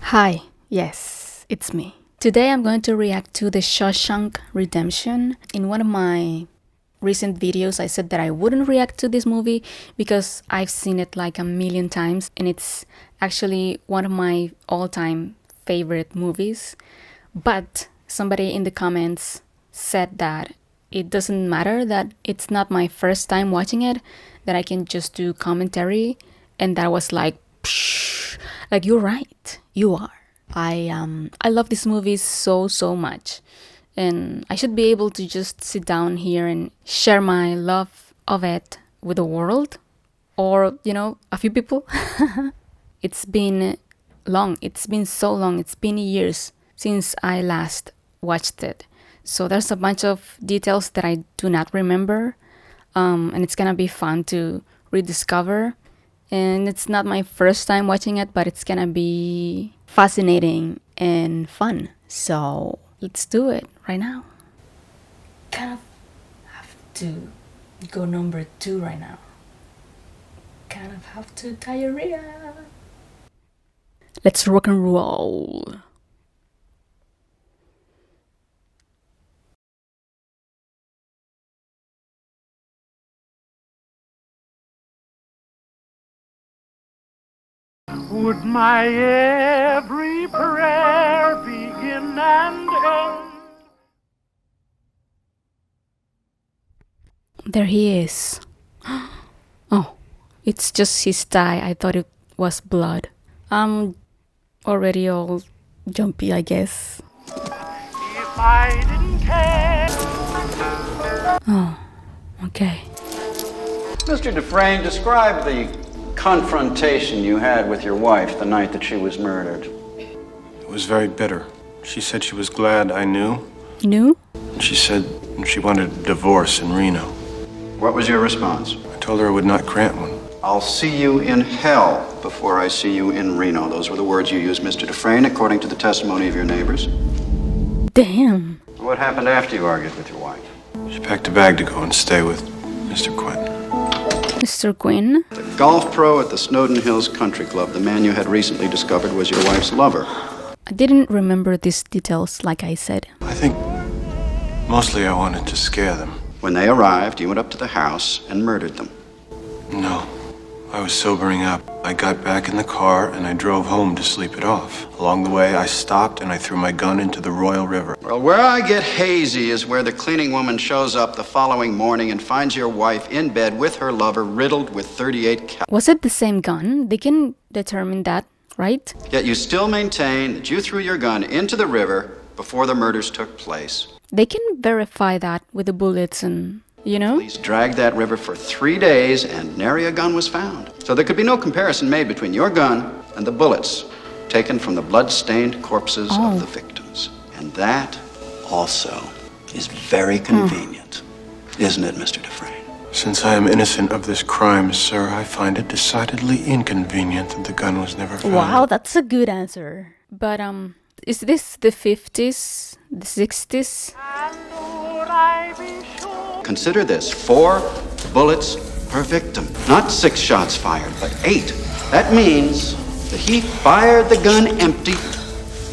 Hi, yes, it's me. Today I'm going to react to the Shawshank Redemption. In one of my recent videos, I said that I wouldn't react to this movie because I've seen it like a million times and it's actually one of my all-time favorite movies. But somebody in the comments said that it doesn't matter, that it's not my first time watching it, that I can just do commentary, and that was like, psh, like you're right, you are. I love this movie so much, and I should be able to just sit down here and share my love of it with the world, or a few people. It's been long. It's been so long. It's been years since I last watched it. So there's a bunch of details that I do not remember, and it's gonna be fun to rediscover. And it's not my first time watching it, but it's gonna be fascinating and fun. So let's do it right now. Kind of have to go number 2 right now. Kind of have to diarrhea. Let's rock and roll. Would my every prayer begin and end? There he is. Oh, it's just his tie. I thought it was blood. I'm already all jumpy, I guess. If I didn't care. Oh, okay. Mr. Dufresne, describe the confrontation you had with your wife the night that she was murdered. It was very bitter. She said she was glad I knew. New? She said she wanted a divorce in Reno. What was your response? I told her I would not grant one. I'll see you in hell before I see you in Reno. Those were the words you used, Mr. Dufresne, according to the testimony of your neighbors. Damn. What happened after you argued with your wife? She packed a bag to go and stay with Mr. Quinn. Mr. Quinn? The golf pro at the Snowden Hills Country Club, the man you had recently discovered was your wife's lover. I didn't remember these details, like I said. I think mostly I wanted to scare them. When they arrived, you went up to the house and murdered them. No, I was sobering up. I got back in the car and I drove home to sleep it off. Along the way, I stopped and I threw my gun into the Royal River. Well, where I get hazy is where the cleaning woman shows up the following morning and finds your wife in bed with her lover riddled with 38 cal. Was it the same gun? They can determine that, right? Yet you still maintain that you threw your gun into the river before the murders took place. They can verify that with the bullets and, Police dragged that river for 3 days and nary a gun was found. So there could be no comparison made between your gun and the bullets taken from the blood-stained corpses of the victims. And that also is very convenient, isn't it, Mr. Dufresne? Since I am innocent of this crime, sir, I find it decidedly inconvenient that the gun was never found. wow, that's a good answer. But, is this the 50s, the 60s? And would I be sure? Consider this, 4 bullets per victim. Not 6 shots fired, but 8. That means that he fired the gun empty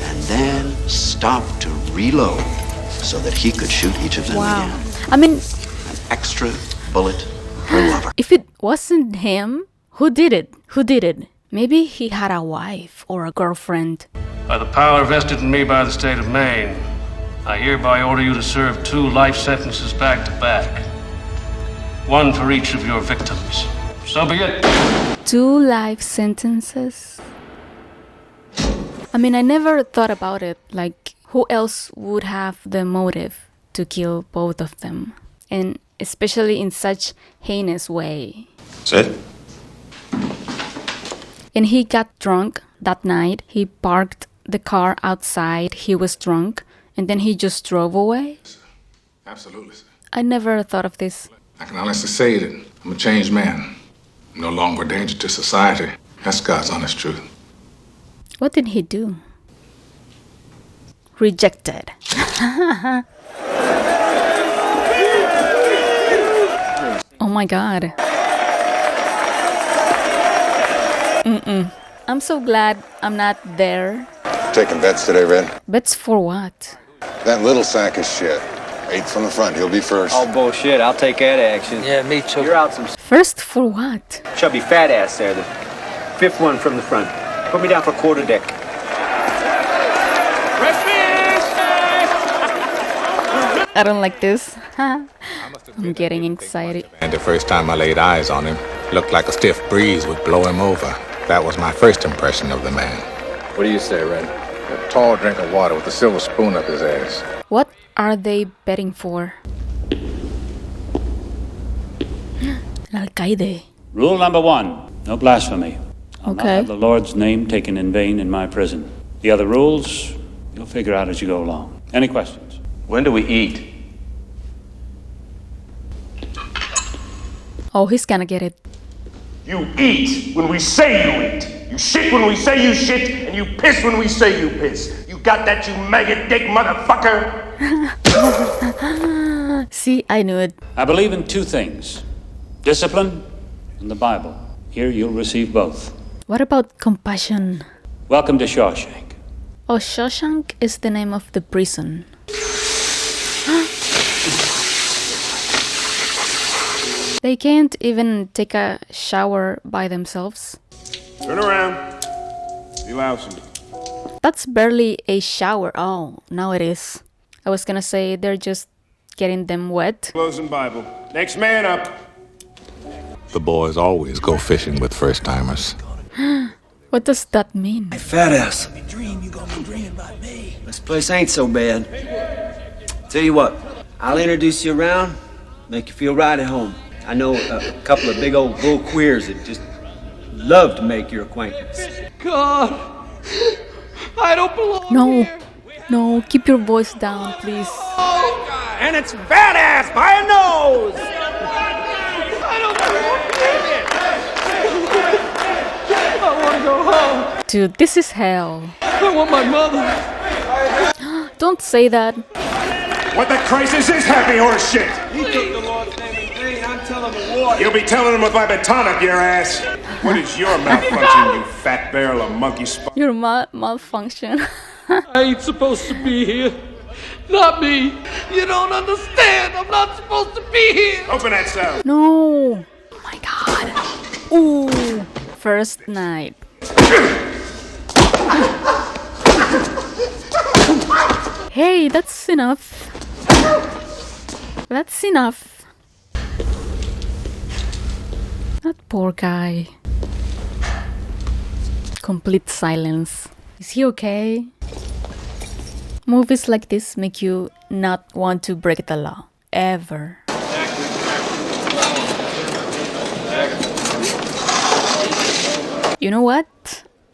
and then stopped to reload so that he could shoot each of them Wow. again. I mean, An extra bullet per lover. if it wasn't him, who did it? Who did it? Maybe he had a wife or a girlfriend. By the power vested in me by the state of Maine, I hereby order you to serve 2 life sentences back to back. 1 for each of your victims. So be it. 2 life sentences? I mean, I never thought about it. Like, who else would have the motive to kill both of them? And especially in such heinous way. That's it? And he got drunk that night. He parked the car outside. He was drunk. And then he just drove away. Absolutely, sir. I never thought of this. I can honestly say that I'm a changed man. I'm no longer a danger to society. That's God's honest truth. What did he do? Rejected. Oh my God. I'm so glad I'm not there. Taking bets today, Red? Bets for what? That little sack of shit. 8th from the front, he'll be first. Oh, bullshit. I'll take that action. Yeah, me too. You're out some First for what? chubby fat ass there. The 5th one from the front. Put me down for quarter deck. I don't like this. I'm getting excited. And the first time I laid eyes on him, looked like a stiff breeze would blow him over. That was my first impression of the man. What do you say, Red? A tall drink of water with a silver spoon up his ass. What are they betting for? Alcaide. Rule number 1, no blasphemy. I'll not Okay. have the Lord's name taken in vain in my prison. The other rules, you'll figure out as you go along. Any questions? When do we eat? Oh, he's gonna get it. You eat when we say you eat. You shit when we say you shit, and you piss when we say you piss. You got that, you maggot dick motherfucker? See, I knew it. I believe in 2 things, discipline and the Bible. Here you'll receive both. What about compassion? Welcome to Shawshank. Oh, Shawshank is the name of the prison. They can't even take a shower by themselves. Turn around. Be lousy. That's barely a shower. Oh, now it is. I was gonna say they're just getting them wet. Closing Bible. Next man up. The boys always go fishing with first-timers. What does that mean? Hey, fat ass. This place ain't so bad. Tell you what, I'll introduce you around, make you feel right at home. I know a couple of big old bull queers that just love to make your acquaintance. God, I don't belong No, here. no, keep your voice down, please. And it's fat ass by a nose! I don't belong here. I want to go home. Dude, this is hell. I want my mother. Don't say that. What the Christ is this happy horse shit? He took the Lord's name in vain. I'm telling the water. You'll be telling him with my baton up your ass. What is your malfunction, you fat barrel of monkey spot? Your malfunction. I ain't supposed to be here. Not me. You don't understand. I'm not supposed to be here. Open that cell. No. Oh my god. Ooh. First night. Hey, that's enough. That's enough. That poor guy. Complete silence. Is he okay? Movies like this make you not want to break the law. Ever. You know what?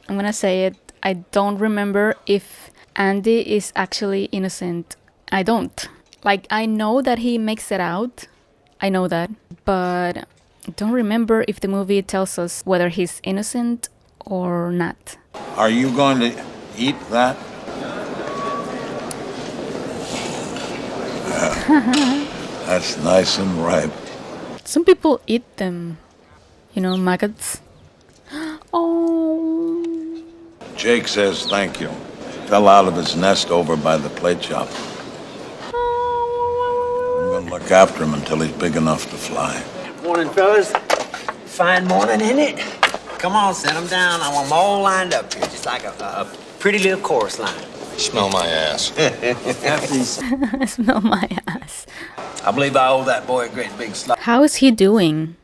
I'm gonna say it. I don't remember if Andy is actually innocent. I don't. Like, I know that he makes it out. I know that. But I don't remember if the movie tells us whether he's innocent or not. Are you going to eat that? That's nice and ripe. Some people eat them. You know, maggots. Oh. Jake says thank you. Fell out of his nest over by the plate shop. I'm gonna look after him until he's big enough to fly. Morning, fellas. Fine morning, isn't it? Come on, set them down. I want them all lined up here, just like a pretty little chorus line. Smell my ass. Smell my ass. I believe I owe that boy a great big slap. How is he doing?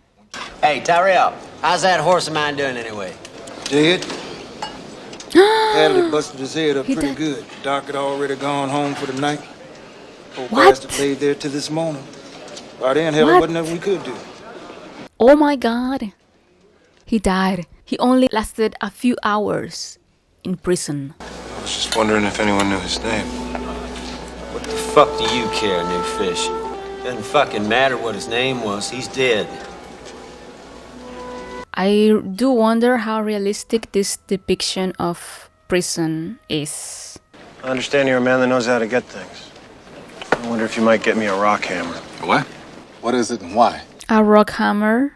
Hey, Tyrell, how's that horse of mine doing anyway? Dead. Hadley busted his head up He pretty did. good. Doc had already gone home for the night. Old What? bastard laid there till this morning. By then, hell, there What? wasn't nothing we could do. Oh my god. He died. He only lasted a few hours in prison. I was just wondering if anyone knew his name. What the fuck do you care, new fish? Doesn't fucking matter what his name was. He's dead. I do wonder how realistic this depiction of prison is. I understand you're a man that knows how to get things. I wonder if you might get me a rock hammer. What? What is it and why? A rock hammer?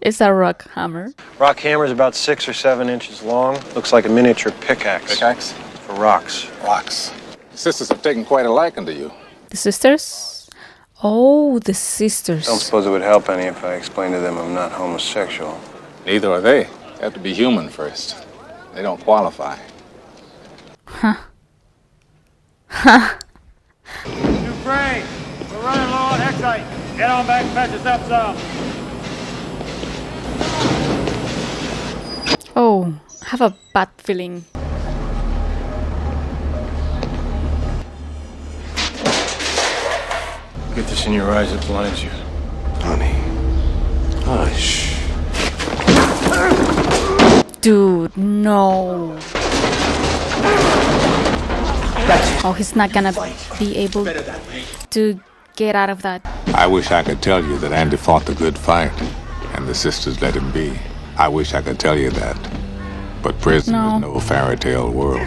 It's a rock hammer. Rock hammer's about 6 or 7 inches long. Looks like a miniature pickaxe. Pickaxe? For rocks. Rocks. Sisters have taken quite a liking to you. The sisters? Oh, the sisters. Don't suppose it would help any if I explained to them I'm not homosexual. Neither are they. They have to be human first. They don't qualify. Huh. Huh. Dufresne, we're running low on hexite. Get on back and patch us up some. Oh, I have a bad feeling. Get this in your eyes, it blinds you. Honey. Hush. Dude, no. Oh, he's not gonna be able to get out of that. I wish I could tell you that Andy fought the good fight, and the sisters let him be. I wish I could tell you that. But prison is no fairy tale world.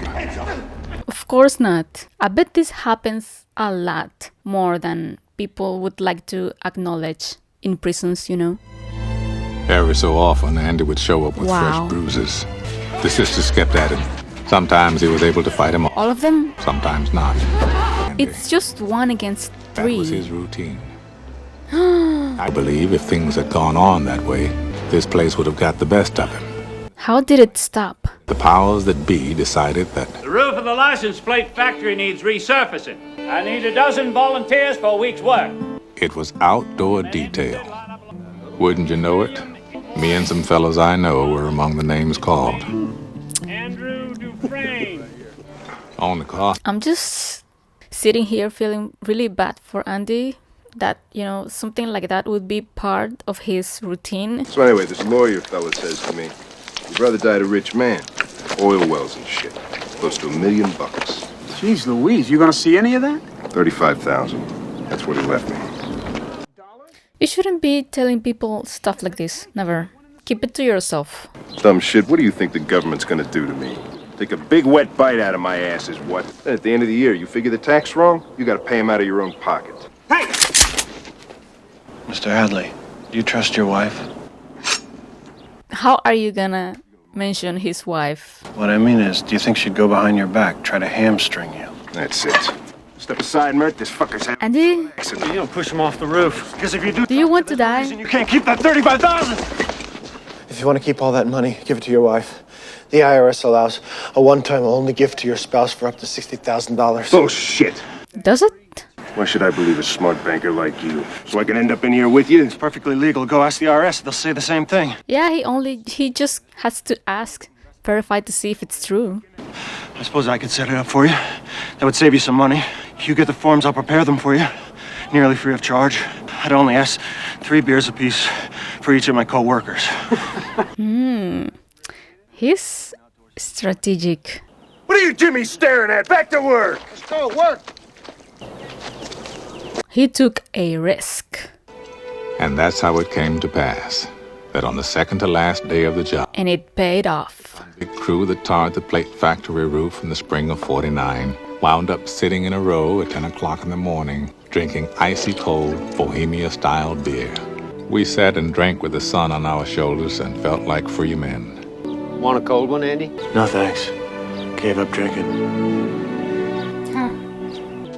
Of course not. I bet this happens a lot more than people would like to acknowledge in prisons, you know? Every so often, Andy would show up with fresh bruises. The sisters kept at him. Sometimes he was able to fight them all. All of them? Sometimes not. It's just 1 against 3. That was his routine. I believe if things had gone on that way, this place would have got the best of him. How did it stop? The powers that be decided that The roof of the license plate factory needs resurfacing. I need a dozen volunteers for a week's work. it was outdoor detail. Wouldn't you know it? Me and some fellows I know were among the names called. Andrew Dufresne. On the car. I'm just sitting here feeling really bad for Andy, that, you know, something like that would be part of his routine. So anyway, this lawyer fella says to me, your brother died a rich man, oil wells and shit, close to $1 million. Jeez Louise, you gonna see any of that? 35,000. That's what he left me. You shouldn't be telling people stuff like this. Never. Keep it to yourself. Dumb shit, what do you think the government's gonna do to me? Take a big wet bite out of my ass is what? Then at the end of the year, you figure the tax wrong, you gotta pay him out of your own pocket. Hey! Mr. Hadley, do you trust your wife? How are you gonna mention his wife? What I mean is, do you think she'd go behind your back, try to hamstring you? That's it. Step aside, Mert. This fucker's having Andy? an accident. You don't push him off the roof. Because if you do, You want to die? you can't keep that 35,000. If you want to keep all that money, give it to your wife. The IRS allows a one-time only gift to your spouse for up to $60,000. Bullshit. Does it? Why should I believe a smart banker like you? So I can end up in here with you? It's perfectly legal. Go ask the IRS. They'll say the same thing. Yeah, he just has to ask, verify to see if it's true. I suppose I could set it up for you. That would save you some money. If you get the forms, I'll prepare them for you. Nearly free of charge. I'd only ask 3 beers apiece for each of my co-workers. He's strategic. What are you Jimmy staring at? Back to work! Let's go, work! He took a risk. And that's how it came to pass, that on the second to last day of the job, And it paid off. the crew that tarred the plate factory roof in the spring of '49 wound up sitting in a row at 10 o'clock in the morning, drinking icy cold Bohemia-style beer. We sat and drank with the sun on our shoulders and felt like free men. Want a cold one, Andy? No, thanks. Gave up drinking.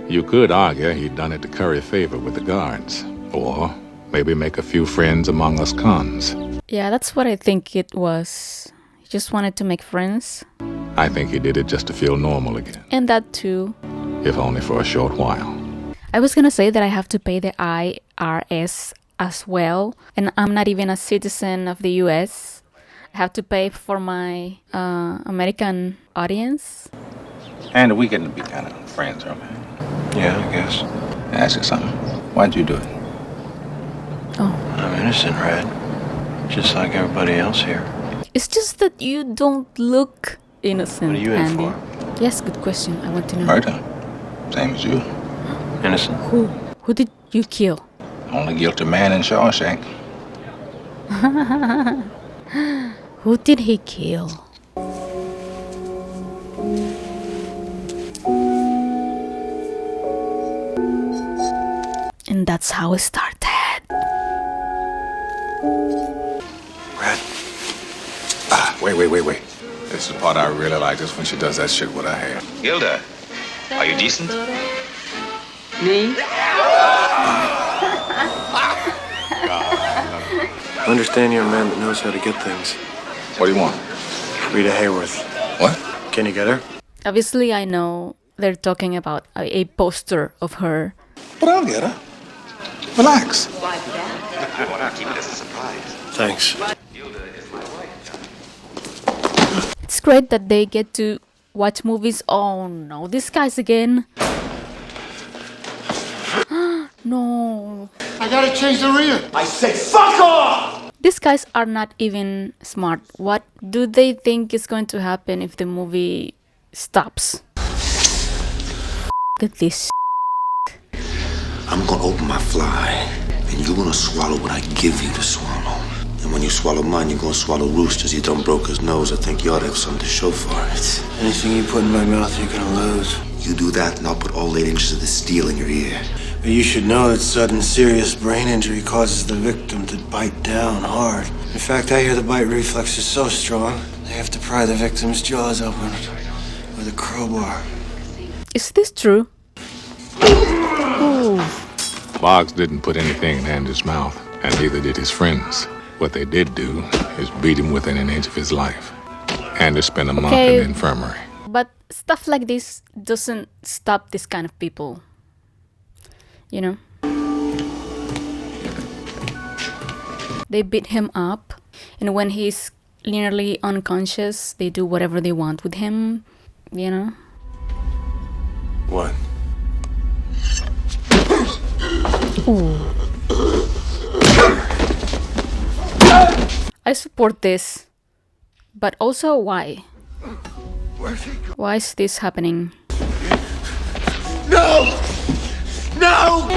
You could argue he'd done it to curry favor with the guards, or maybe make a few friends among us cons. Yeah, that's what I think it was. He just wanted to make friends. I think he did it just to feel normal again, And that too. if only for a short while. I was gonna say that I have to pay the IRS as well, and I'm not even a citizen of the US. I have to pay for my American audience. And we getting to be kind of friends, aren't we? Yeah, I guess. Ask you something. Why'd you do it? I'm innocent, Red. Just like everybody else here. It's just that you don't look innocent, What are you in Andy. for? Yes, good question. I want to know. Murder. Same as you. Innocent. Who did you kill? Only guilty man in Shawshank. Who did he kill? And that's how it started. Wait. This is the part I really like, just when she does that shit with her hair. Gilda, are you decent? Me? I understand you're a man that knows how to get things. What do you want? Rita Hayworth. What? Can you get her? Obviously, I know they're talking about a poster of her. But I'll get her. Relax. Keep it as a surprise. Thanks. It's great that they get to watch movies. Oh no, these guys again. No. I gotta change the rear. I say fuck off! These guys are not even smart. What do they think is going to happen if the movie stops? Look at this. I'm gonna open my fly, and you're gonna swallow what I give you to swallow. And when you swallow mine, you're gonna swallow Rooster's. You done broke his nose. I think you ought to have something to show for it. Anything you put in my mouth, you're gonna lose. You do that, and I'll put all 8 inches of the steel in your ear. But you should know that sudden serious brain injury causes the victim to bite down hard. In fact, I hear the bite reflex is so strong, they have to pry the victim's jaws open with a crowbar. Is this true? Ooh. Boggs didn't put anything in Andy's mouth, and neither did his friends. What they did do is beat him within an inch of his life. Andy spent a month in the infirmary. But stuff like this doesn't stop this kind of people. You know? They beat him up, and when he's nearly unconscious, they do whatever they want with him, you know? What? Ooh. I support this, but also why? Why is this happening? No! No!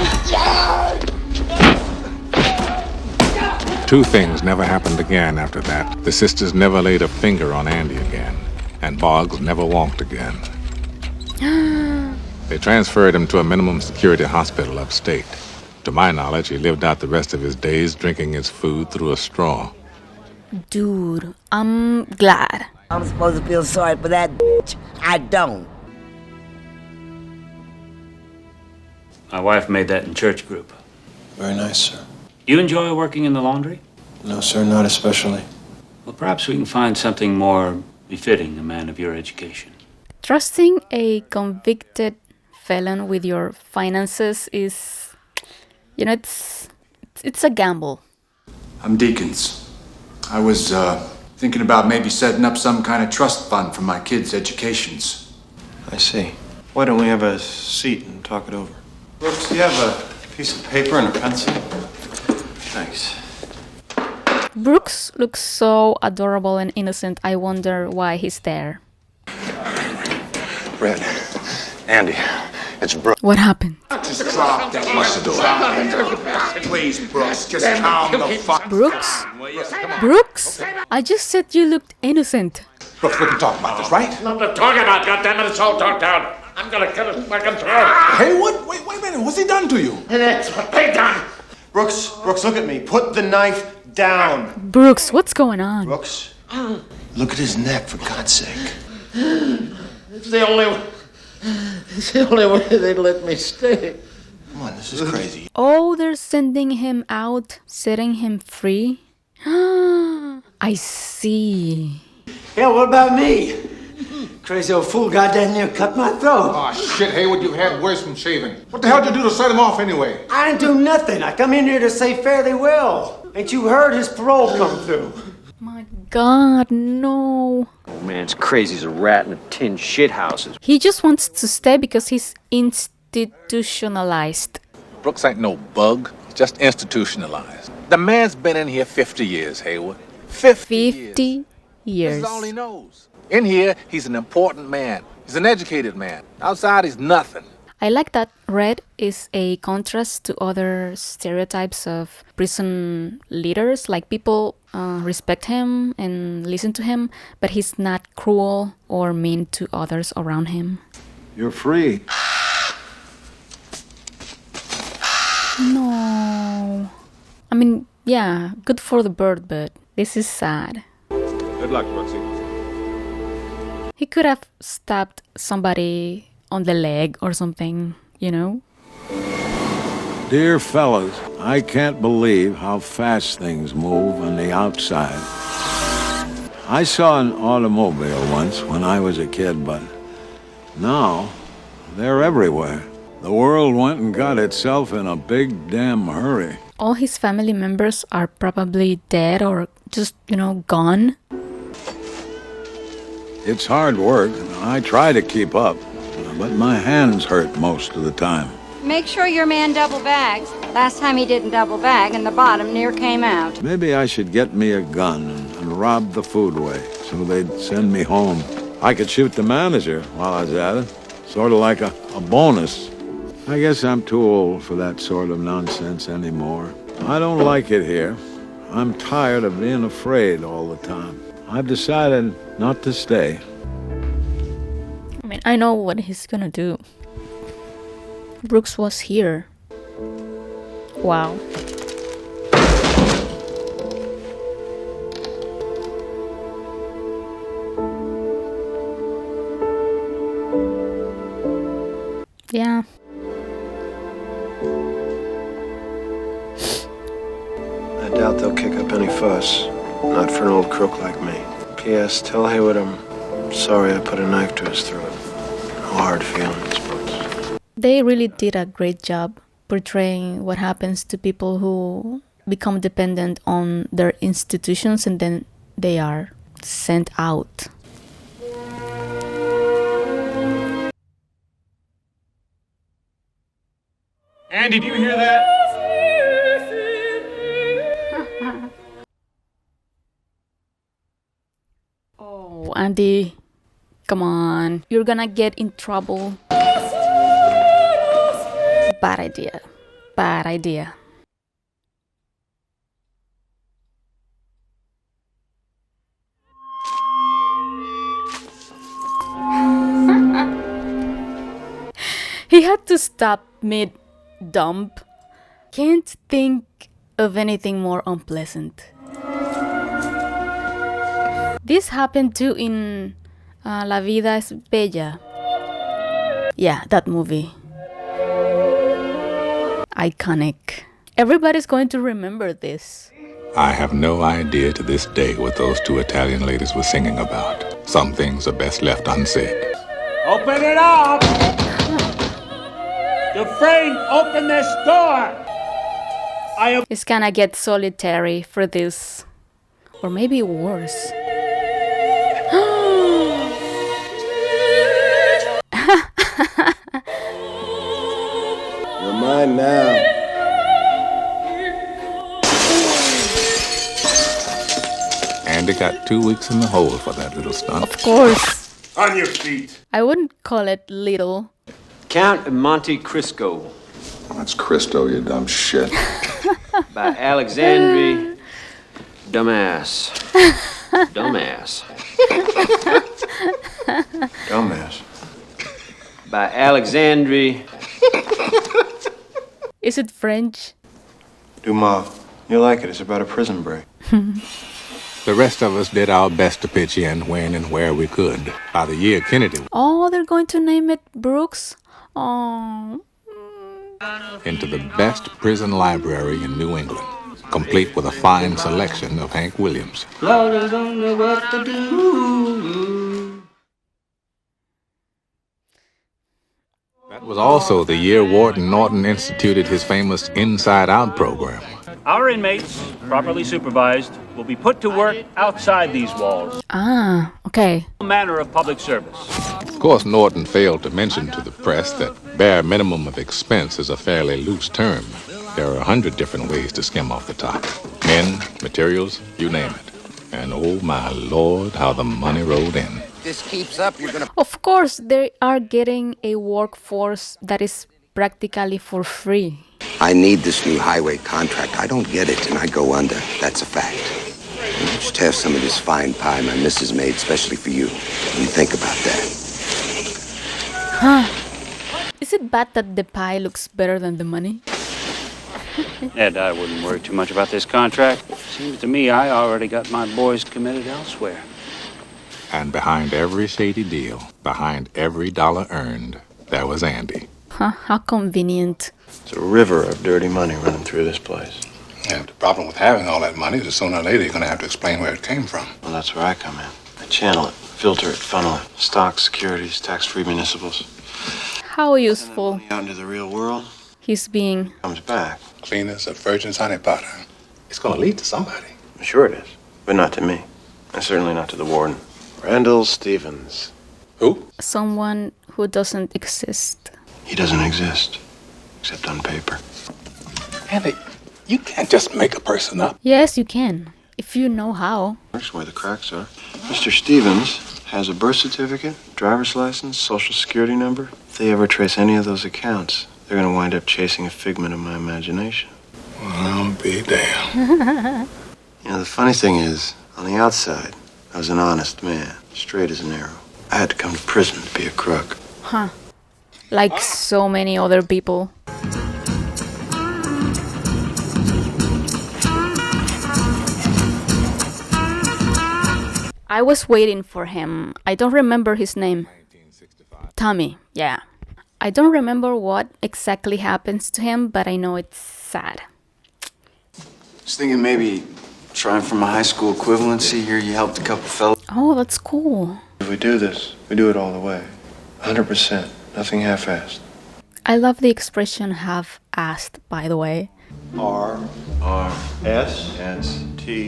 Two things never happened again after that. The sisters never laid a finger on Andy again, and Boggs never walked again. They transferred him to a minimum security hospital upstate. To my knowledge, he lived out the rest of his days drinking his food through a straw. Dude, I'm glad. I'm supposed to feel sorry for that bitch. I don't. My wife made that in church group. Very nice, sir. You enjoy working in the laundry? No, sir, not especially. Well, perhaps we can find something more befitting a man of your education. Trusting a convicted felon with your finances is, you know, it's a gamble. I'm Deacons. I was thinking about maybe setting up some kind of trust fund for my kids' educations. I see. Why don't we have a seat and talk it over? Brooks, do you have a piece of paper and a pencil? Thanks. Brooks looks so adorable and innocent. I wonder why he's there. Red, Andy, it's Brooks. What happened? Just drop that. Watch the door. Please, Brooks, just calm the fuck Brooks? Brooks? I just said you looked innocent. Brooks, we can talk about this, right? Nothing to talk about, goddammit, it's all talked out. I'm gonna kill his fucking throat. Haywood? Wait a minute, what's he done to you? And that's what they done. Brooks, look at me. Put the knife down. Brooks, what's going on? Brooks, look at his neck, for God's sake. It's the only way they let me stay. Come on, this is crazy. Oh, they're sending him out, setting him free? I see. Yeah, what about me? Crazy old fool goddamn near cut my throat. Oh, shit, Haywood, you've had worse from shaving. What the hell did you do to set him off anyway? I didn't do nothing. I come in here to say fairly well. Ain't you heard his parole come through? My God, no. Oh, man, it's crazy as a rat in a tin shithouse. He just wants to stay because he's institutionalized. Brooks ain't no bug, just institutionalized. The man's been in here 50 years, Haywood. 50 years. This is all he knows. In here, he's an important man. He's an educated man. Outside, he's nothing. I like that Red is a contrast to other stereotypes of prison leaders. Like, people respect him and listen to him, but he's not cruel or mean to others around him. You're free. No. I mean, yeah, good for the bird, but this is sad. Good luck, Brooksy. He could have stabbed somebody on the leg or something, you know? Dear fellas, I can't believe how fast things move on the outside. I saw an automobile once when I was a kid, but now they're everywhere. The world went and got itself in a big damn hurry. All his family members are probably dead or just, you know, gone. It's hard work. I try to keep up, but my hands hurt most of the time. Make sure your man double bags. Last time he didn't double bag and the bottom near came out. Maybe I should get me a gun and rob the foodway so they'd send me home. I could shoot the manager while I was at it, sort of like a bonus. I guess I'm too old for that sort of nonsense anymore. I don't like it here. I'm tired of being afraid all the time. I've decided not to stay. I mean, I know what he's gonna do. Brooks was here. Wow. Yeah. I doubt they'll kick up any fuss. Not for an old crook like me. P.S. Tell Haywood I'm sorry I put a knife to his throat. No hard feelings, Brooks. They really did a great job portraying what happens to people who become dependent on their institutions and then they are sent out. Andy, do you hear that? Oh, Andy, come on. You're gonna get in trouble. Bad idea. Bad idea. He had to stop mid-dump. Can't think of anything more unpleasant. This happened too in La Vida es Bella. Yeah, that movie. Iconic. Everybody's going to remember this. I have no idea to this day what those two Italian ladies were singing about. Some things are best left unsaid. Open it up! Dufresne, open this door! It's gonna get solitary for this. Or maybe worse. You're mine now. Andy got 2 weeks in the hole for that little stunt. Of course. On your feet. I wouldn't call it little. Count of Monte Cristo. That's Cristo, you dumb shit. By Alexandre Dumbass. Dumbass. Dumbass. By Alexandre. Is it French? Dumas. You like it. It's about a prison break. The rest of us did our best to pitch in when and where we could. By the year Kennedy Oh, they're going to name it Brooks? Oh. into the best prison library in New England, complete with a fine selection of Hank Williams. Lawyers don't know what to do. That was also the year Warden Norton instituted his famous Inside Out program. Our inmates, properly supervised, will be put to work outside these walls. Ah, okay. All manner of public service. Of course, Norton failed to mention to the press that bare minimum of expense is a fairly loose term. There are 100 different ways to skim off the top. Men, materials, you name it. And oh my Lord, how the money rolled in. This keeps up, you're gonna... Of course, they are getting a workforce that is practically for free. I need this new highway contract. I don't get it, and I go under. That's a fact. And just have some of this fine pie my missus made specially for you. You think about that. Huh. Is it bad that the pie looks better than the money? Ed, I wouldn't worry too much about this contract. Seems to me I already got my boys committed elsewhere. And behind every shady deal, behind every dollar earned, there was Andy. Huh, how convenient. It's a river of dirty money running through this place. Yeah, the problem with having all that money is that sooner or later you're going to have to explain where it came from. Well, that's where I come in. I channel it, filter it, funnel it. Stocks, securities, tax-free municipals. How useful. Out into the real world. He's being... Comes back. Clean as a virgin's honey pot. It's going to lead to somebody. Sure it is. But not to me. And certainly not to the warden. Randall Stevens. Who? Someone who doesn't exist. He doesn't exist. Except on paper. Andy, you can't just make a person up. Yes, you can. If you know how. That's where the cracks are. Mr. Stevens has a birth certificate, driver's license, social security number. If they ever trace any of those accounts, they're going to wind up chasing a figment of my imagination. Well, I'll be damned. You know, the funny thing is, on the outside, I was an honest man, straight as an arrow. I had to come to prison to be a crook. Huh. Like so many other people. I was waiting for him. I don't remember his name. Tommy, yeah. I don't remember what exactly happens to him, but I know it's sad. Just thinking maybe trying for my high school equivalency here. You helped a couple fellas. Oh, that's cool. If we do this, we do it all the way. 100%. Nothing half-assed. I love the expression half-assed, by the way. R-S-S-T.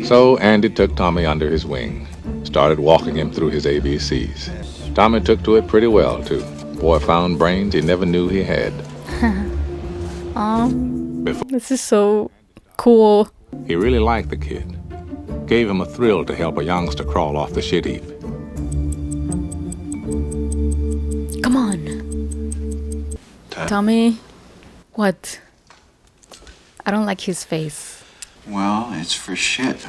So Andy took Tommy under his wing, started walking him through his ABCs. Tommy took to it pretty well, too. Boy found brains he never knew he had. This is so cool. He really liked the kid. Gave him a thrill to help a youngster crawl off the shit heap. Come on. Tommy. What? I don't like his face. Well, it's for shit.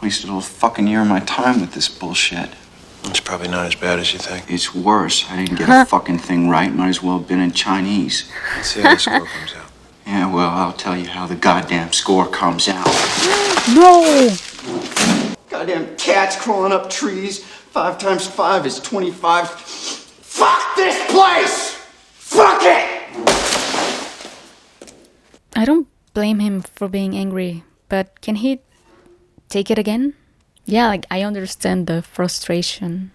Wasted a whole fucking year of my time with this bullshit. It's probably not as bad as you think. It's worse. I didn't get a fucking thing right. Might as well have been in Chinese. Let's see how the score comes out. Yeah, well, I'll tell you how the goddamn score comes out. No! Goddamn cats crawling up trees. 5 times 5 is 25. Fuck this place! Fuck it! I don't blame him for being angry, but can he take it again? Yeah, like, I understand the frustration.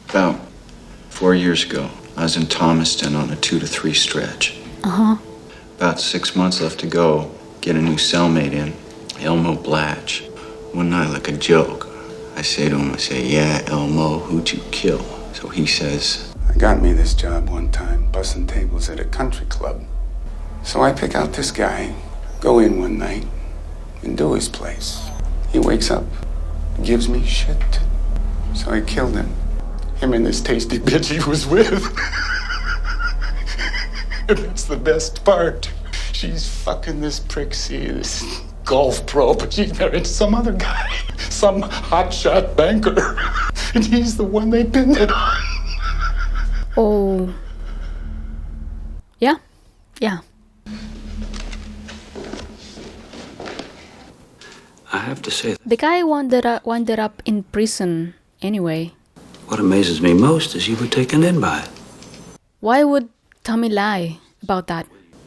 About 4 years ago, I was in Thomaston on a 2 to 3 stretch. About 6 months left to go, get a new cellmate in, Elmo Blatch. One night, like a joke, I say to him, yeah, Elmo, who'd you kill? So he says, I got me this job one time, bussing tables at a country club. So I pick out this guy, go in one night, and do his place. He wakes up, gives me shit. So I killed him. Him and this tasty bitch he was with. And that's the best part. She's fucking this prick, see, this golf pro, but she's married to some other guy. Some hotshot banker. And he's the one they pinned it on. Oh. Yeah. Yeah. I have to say, The guy wounded up in prison anyway. what amazes me most is you were taken in by it. Why would Tommy lie about that?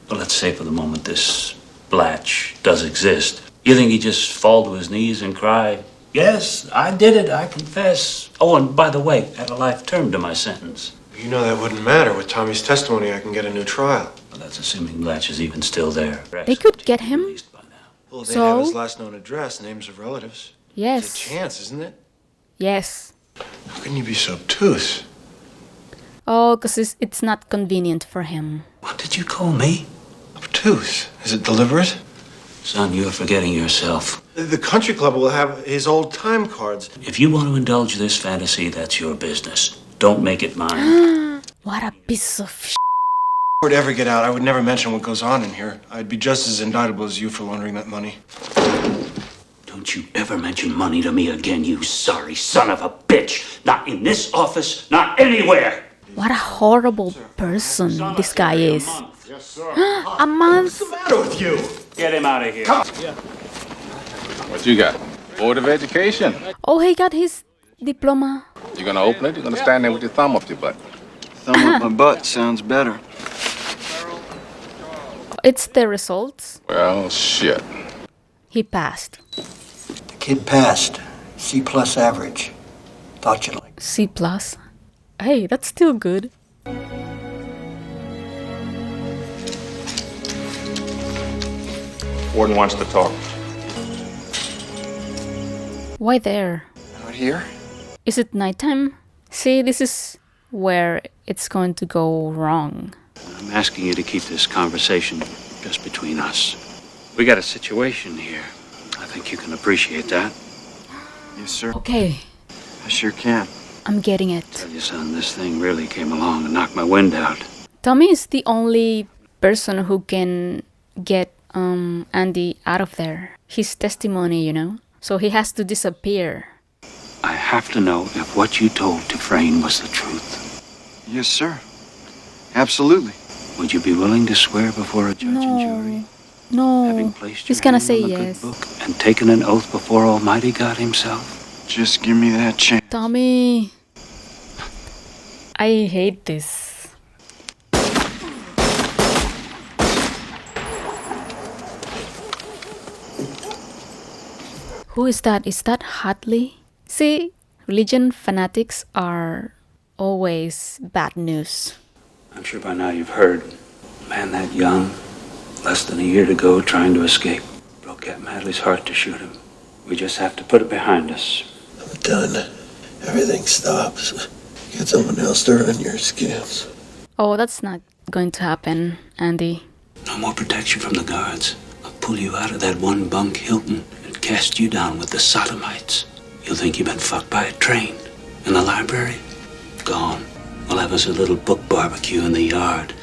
Well, let's say for the moment this Blatch does exist. You think he'd just fall to his knees and cry, yes, I did it, I confess. Oh, and by the way, add a life term to my sentence. You know that wouldn't matter. With Tommy's testimony, I can get a new trial. Well, that's assuming Blatch is even still there. They could get him. Well, they have his last known address, names of relatives. Yes. It's a chance, isn't it? Yes. How can you be so obtuse? Oh, because it's not convenient for him. What did you call me? Obtuse? Is it deliberate? Son, you're forgetting yourself. The country club will have his old time cards. If you want to indulge this fantasy, that's your business. Don't make it mine. What a piece of shit. If I were to ever get out, I would never mention what goes on in here. I'd be just as indictable as you for laundering that money. Don't you ever mention money to me again, you sorry son of a bitch. Not in this office, not anywhere. What a horrible person this guy is. Yes, sir. A month? What's the matter with you? Get him out of here. What you got? Board of Education. Oh, he got his diploma. You're gonna open it, you're gonna stand there with your thumb up your butt. Thumb up my butt sounds better. It's the results. Well, shit. He passed. The kid passed. C+ average. Thought you'd like. C+. Hey, that's still good. Warden wants to talk. Why there? Out here? Is it nighttime? See, this is where it's going to go wrong. I'm asking you to keep this conversation just between us. We got a situation here. I think you can appreciate that. Yes, sir. Okay, I sure can. I'm getting it. Tell you, son, this thing really came along and knocked my wind out. Tommy is the only person who can get Andy out of there. His testimony, you know? So he has to disappear. I have to know if what you told Dufresne was the truth. Yes, sir. Absolutely. Would you be willing to swear before a judge and jury? No, Placed he's your gonna hand say on the good yes. book and taken an oath before Almighty God himself? Just give me that chance. Tommy, I hate this. Who is that? Is that Hadley? See, religion fanatics are always bad news. I'm sure by now you've heard. A man that young, less than a year to go, trying to escape. Broke Captain Hadley's heart to shoot him. We just have to put it behind us. I'm done. Everything stops. Get someone else to run your scams. Oh, that's not going to happen, Andy. No more protection from the guards. I'll pull you out of that one bunk Hilton and cast you down with the sodomites. You'll think you've been fucked by a train. In the library? Gone. We'll have us a little book barbecue in the yard.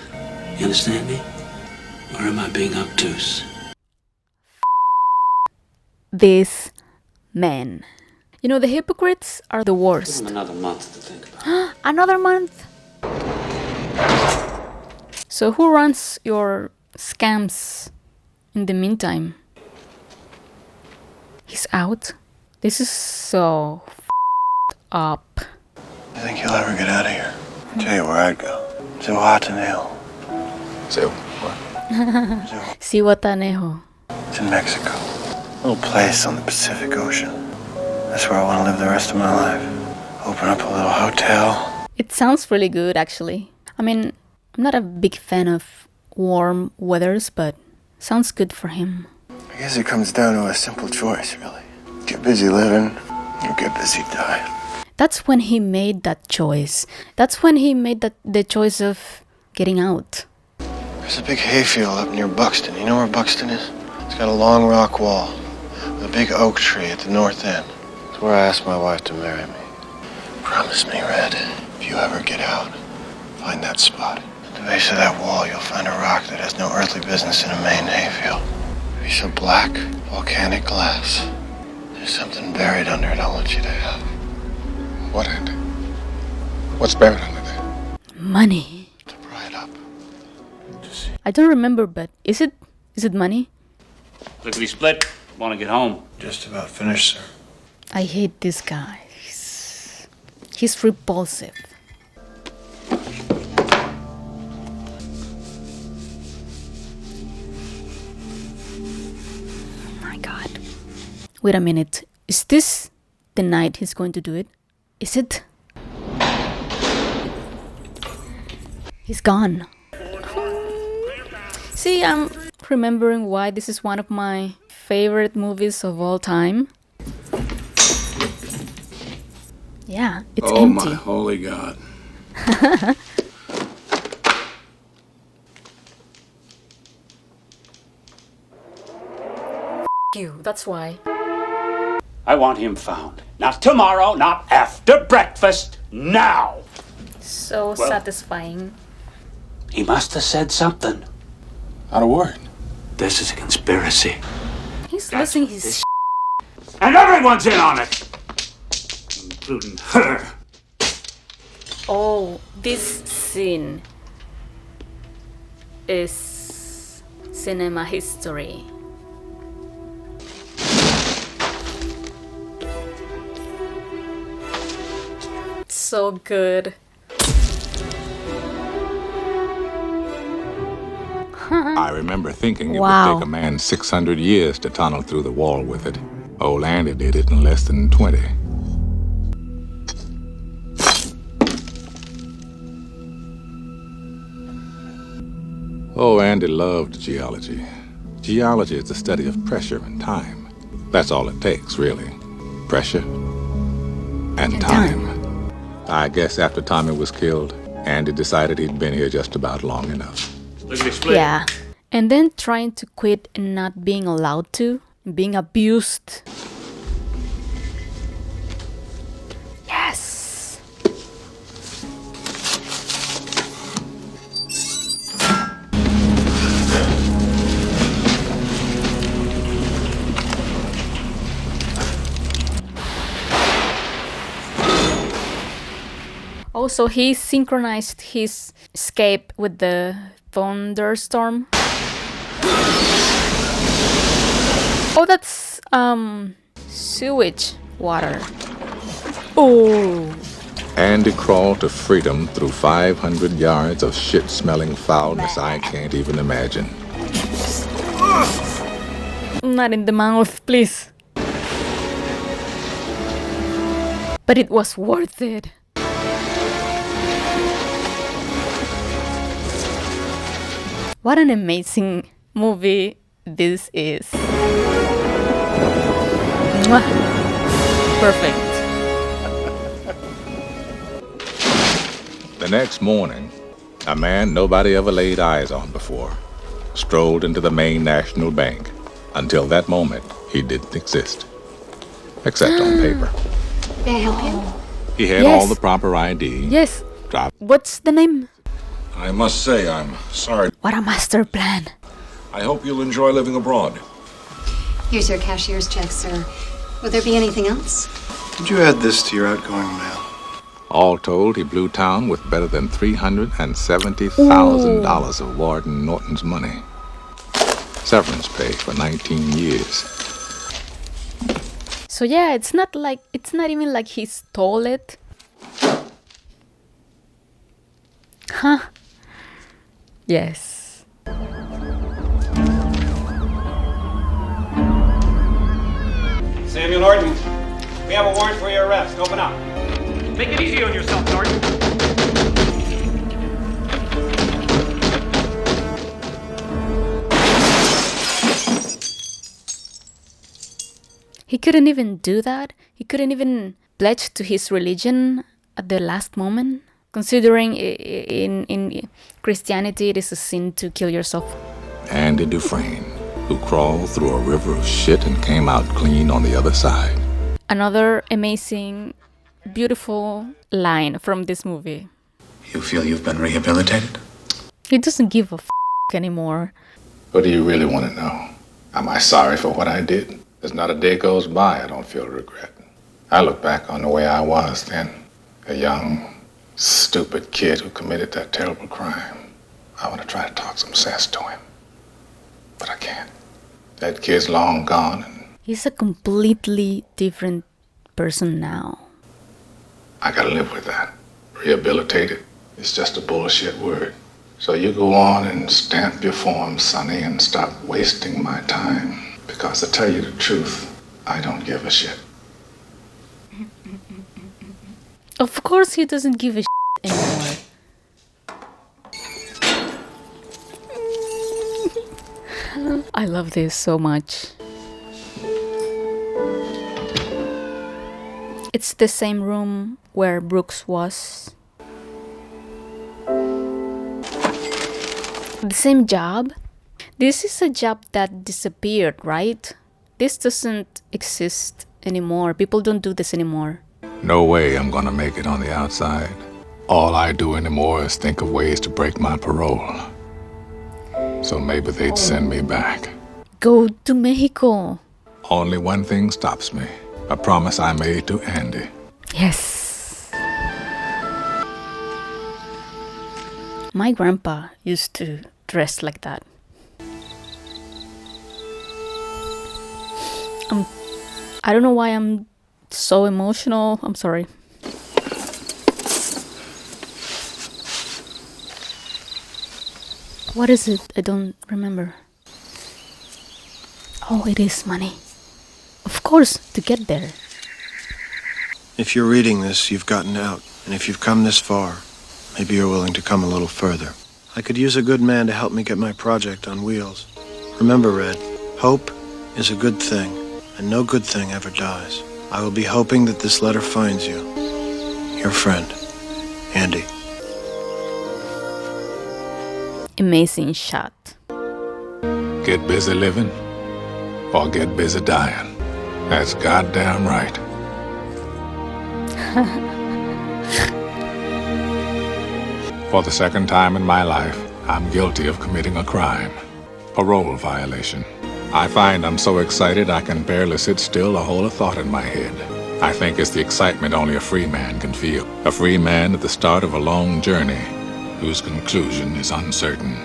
You understand me? Or am I being obtuse? These men. You know, the hypocrites are the worst. Give them another month to think about it. Another month? So who runs your scams in the meantime? He's out? This is so up. You think you'll ever get out of here? I'll tell you where I'd go. Zihuatanejo. What? Zihuatanejo. It's in Mexico. A little place on the Pacific Ocean. That's where I want to live the rest of my life. Open up a little hotel. It sounds really good, actually. I mean, I'm not a big fan of warm weathers, but sounds good for him. I guess it comes down to a simple choice, really. Get busy living, or get busy dying. That's when he made that choice. That's when he made the choice of getting out. There's a big hayfield up near Buxton. You know where Buxton is? It's got a long rock wall with a big oak tree at the north end. It's where I asked my wife to marry me. Promise me, Red, if you ever get out, find that spot. At the base of that wall, you'll find a rock that has no earthly business in a Maine hayfield. A piece of black, volcanic glass. There's something buried under it I want you to have. What, Andy? What's buried under there? Money. To pry it up. I don't remember, but is it money? Lickety split. Want to get home? Just about finished, sir. I hate this guy. He's repulsive. Oh my God. Wait a minute. Is this the night he's going to do it? Is it? He's gone. See, I'm remembering why this is one of my favorite movies of all time. Yeah, it's empty. Oh my holy God. You, that's why. I want him found. Not tomorrow, not after breakfast, now! So satisfying. He must have said something. Not a word. This is a conspiracy. He's losing his And everyone's in on it! Including her. Oh, this scene is cinema history. so good. I remember thinking it Wow. would take a man 600 years to tunnel through the wall with it. Old Andy did it in less than 20. Oh, Andy loved geology. Geology is the study of pressure and time. That's all it takes, really. Pressure and time. I guess after Tommy was killed, Andy decided he'd been here just about long enough. Yeah. And then trying to quit and not being allowed to, being abused. Yes. Also, he synchronized his escape with the thunderstorm. Oh, that's sewage water. Oh. Andy crawled to freedom through 500 yards of shit-smelling foulness I can't even imagine. Not in the mouth, please. But it was worth it. What an amazing movie this is. Mwah. Perfect. The next morning, a man nobody ever laid eyes on before strolled into the Maine National Bank. Until that moment, he didn't exist. Except on paper. May I help you? He had all the proper ID. Yes. Dropped. What's the name? I must say, I'm sorry. What a master plan. I hope you'll enjoy living abroad. Here's your cashier's check, sir. Will there be anything else? Could you add this to your outgoing mail? All told, he blew town with better than $370,000 of Warden Norton's money. Severance pay for 19 years. So yeah, it's not even like he stole it. Huh? Yes. Samuel Norton, we have a warrant for your arrest. Open up. Make it easy on yourself, Norton. He couldn't even do that. He couldn't even pledge to his religion at the last moment. Considering in Christianity it is a sin to kill yourself. Andy Dufresne, who crawled through a river of shit and came out clean on the other side. Another amazing, beautiful line from this movie. You feel you've been rehabilitated? He doesn't give a f*** anymore. What do you really want to know? Am I sorry for what I did? There's not a day goes by I don't feel regret. I look back on the way I was then, a young, stupid kid who committed that terrible crime. I want to try to talk some sense to him, but I can't. That kid's long gone. And he's a completely different person now. I gotta live with that. Rehabilitated is just a bullshit word. So you go on and stamp your form, Sonny, and stop wasting my time. Because to tell you the truth, I don't give a shit. Of course he doesn't give a shit anymore. I love this so much. It's the same room where Brooks was. The same job. This is a job that disappeared, right? This doesn't exist anymore. People don't do this anymore. No way I'm gonna make it on the outside. All I do anymore is think of ways to break my parole. So maybe they'd send me back. Go to Mexico. Only one thing stops me. A promise I made to Andy. Yes. My grandpa used to dress like that. I don't know why I'm so emotional. I'm sorry. What is it? I don't remember. Oh, it is money. Of course, to get there. If you're reading this, you've gotten out. And if you've come this far, maybe you're willing to come a little further. I could use a good man to help me get my project on wheels. Remember, Red, hope is a good thing, and no good thing ever dies. I will be hoping that this letter finds you. Your friend, Andy. Amazing shot. Get busy living or get busy dying. That's goddamn right. For the second time in my life, I'm guilty of committing a crime. Parole violation. I find I'm so excited I can barely sit still or hold a thought in my head. I think it's the excitement only a free man can feel. A free man at the start of a long journey whose conclusion is uncertain.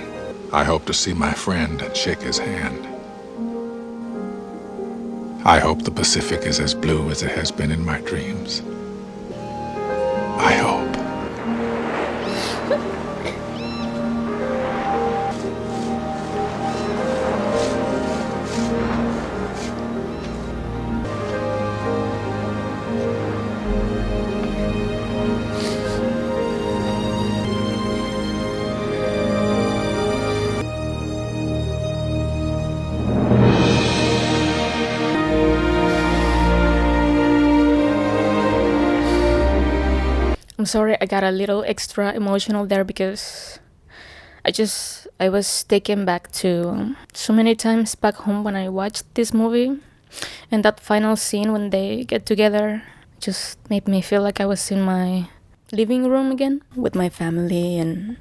I hope to see my friend and shake his hand. I hope the Pacific is as blue as it has been in my dreams. I hope. I'm sorry, I got a little extra emotional there because I was taken back to so many times back home when I watched this movie, and that final scene when they get together just made me feel like I was in my living room again with my family and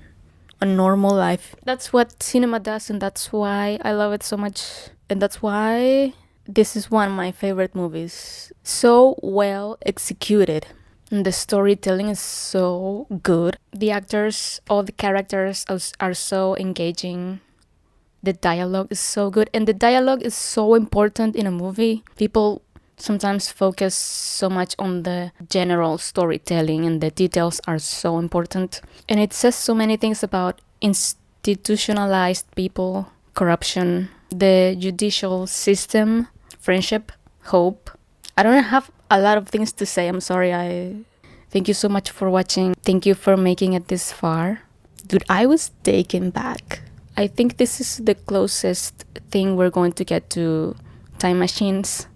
a normal life. That's what cinema does, and that's why I love it so much, and that's why this is one of my favorite movies. So well executed. And the storytelling is so good. The actors, all the characters are so engaging. The dialogue is so good. And the dialogue is so important in a movie. People sometimes focus so much on the general storytelling, and the details are so important. And it says so many things about institutionalized people, corruption, the judicial system, friendship, hope. I don't have a lot of things to say. I'm sorry. Thank you so much for watching. Thank you for making it this far. Dude, I was taken back. I think this is the closest thing we're going to get to time machines,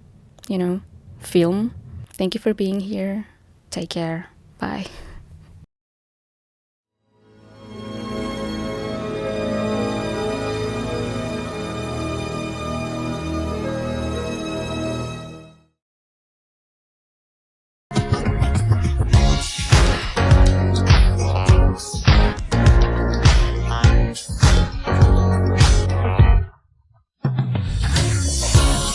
film. Thank you for being here. Take care. Bye.